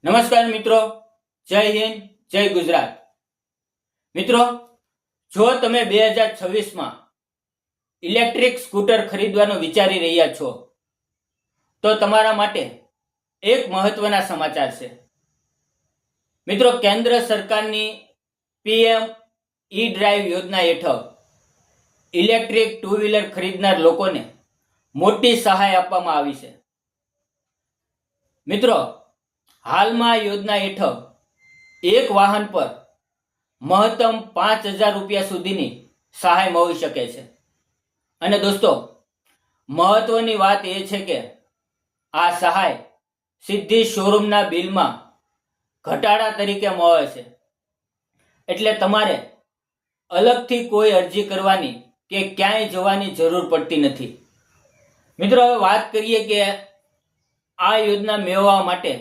નમસ્કાર મિત્રો, જય હિન્દ, જય ગુજરાત। મિત્રો, જો તમે 2026માં ઇલેક્ટ્રિક સ્કૂટર ખરીદવાનું વિચારી રહ્યા છો તો તમારા માટે એક મહત્વના સમાચાર છે। મિત્રો, કેન્દ્ર સરકારની પીએમ ઈ ડ્રાઈવ યોજના હેઠળ ઇલેક્ટ્રિક ટુ વ્હીલર ખરીદનાર લોકોને મોટી સહાય આપવામાં આવી છે। મિત્રો, હાલમાં યોજના હેઠળ એક વાહન પર મહત્તમ 5,000 રૂપિયા સુધીની સહાય મળી શકે છે। અને દોસ્તો, મહત્વની વાત એ છે કે આ સહાય સીધી શોરૂમના બિલમાં ઘટાડા તરીકે મળે છે, એટલે તમારે અલગથી કોઈ અરજી કરવાની કે ક્યાંય જવાની જરૂર પડતી નથી। મિત્રો, હવે વાત કરીએ કે આ યોજના મેળવવા માટે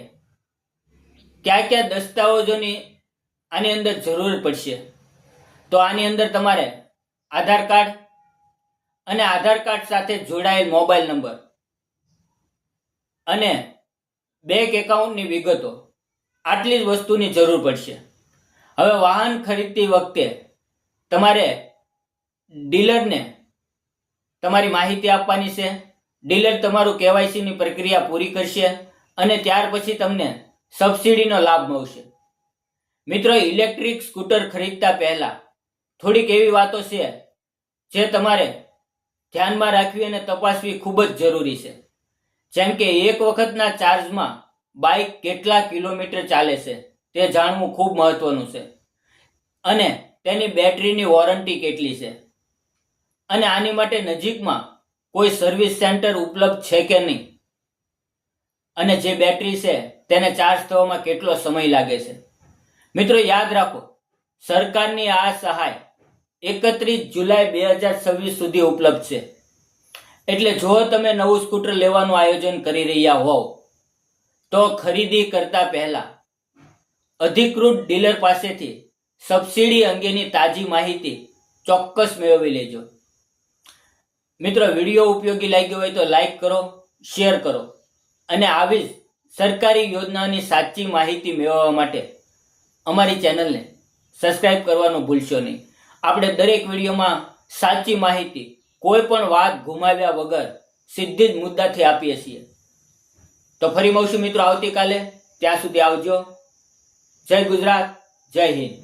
કયા કયા દસ્તાવેજોની આની અંદર જરૂર પડશે। તો આની અંદર તમારે આધાર કાર્ડ અને આધાર કાર્ડ સાથે જોડાયેલ મોબાઈલ નંબર અને બેંક એકાઉન્ટની વિગતો, આટલી જ વસ્તુની જરૂર પડશે। હવે વાહન ખરીદતી વખતે તમારે ડીલરને તમારી માહિતી આપવાની છે। ડીલર તમારું કેવાયસીની પ્રક્રિયા પૂરી કરશે અને ત્યાર પછી તમને સબસિડીનો લાભ મળશે। મિત્રો, ઇલેક્ટ્રિક સ્કૂટર ખરીદતા પહેલા થોડીક એવી વાતો છે જે તમારે ધ્યાનમાં રાખવી અને તપાસવી ખૂબ જ જરૂરી છે, જેમ કે એક વખતના ચાર્જમાં બાઇક કેટલા કિલોમીટર ચાલે છે તે જાણવું ખૂબ મહત્વનું છે, અને તેની બેટરીની વોરંટી કેટલી છે, અને આની માટે નજીકમાં કોઈ સર્વિસ સેન્ટર ઉપલબ્ધ છે કે નહીં, અને જે બેટરી છે તેને ચાર્જ થવામાં કેટલો સમય લાગે છે। મિત્રો, યાદ રાખો, સરકારની આ સહાય 31 જુલાઈ 2026 સુધી ઉપલબ્ધ છે, એટલે જો તમે નવું સ્કૂટર લેવાનું આયોજન કરી રહ્યા હોવ તો ખરીદી કરતા પહેલા અધિકૃત ડીલર પાસેથી સબસિડી અંગેની તાજી માહિતી ચોક્કસ મેળવી લેજો। મિત્રો, વિડીયો ઉપયોગી લાગ્યો હોય તો લાઈક કરો, શેર કરો, અને આવી જ સરકારી યોજનાની સાચી માહિતી મેળવવા માટે અમારી ચેનલને સબસ્ક્રાઇબ કરવાનું ભૂલશો નહીં। આપણે દરેક વિડીયોમાં સાચી માહિતી, કોઈ પણ વાત ગુમાવ્યા વગર સીધી જ મુદ્દાથી આપીએ છીએ। તો ફરી મળશું મિત્રો આવતીકાલે, ત્યાં સુધી આવજો। જય ગુજરાત, જય હિન્દ।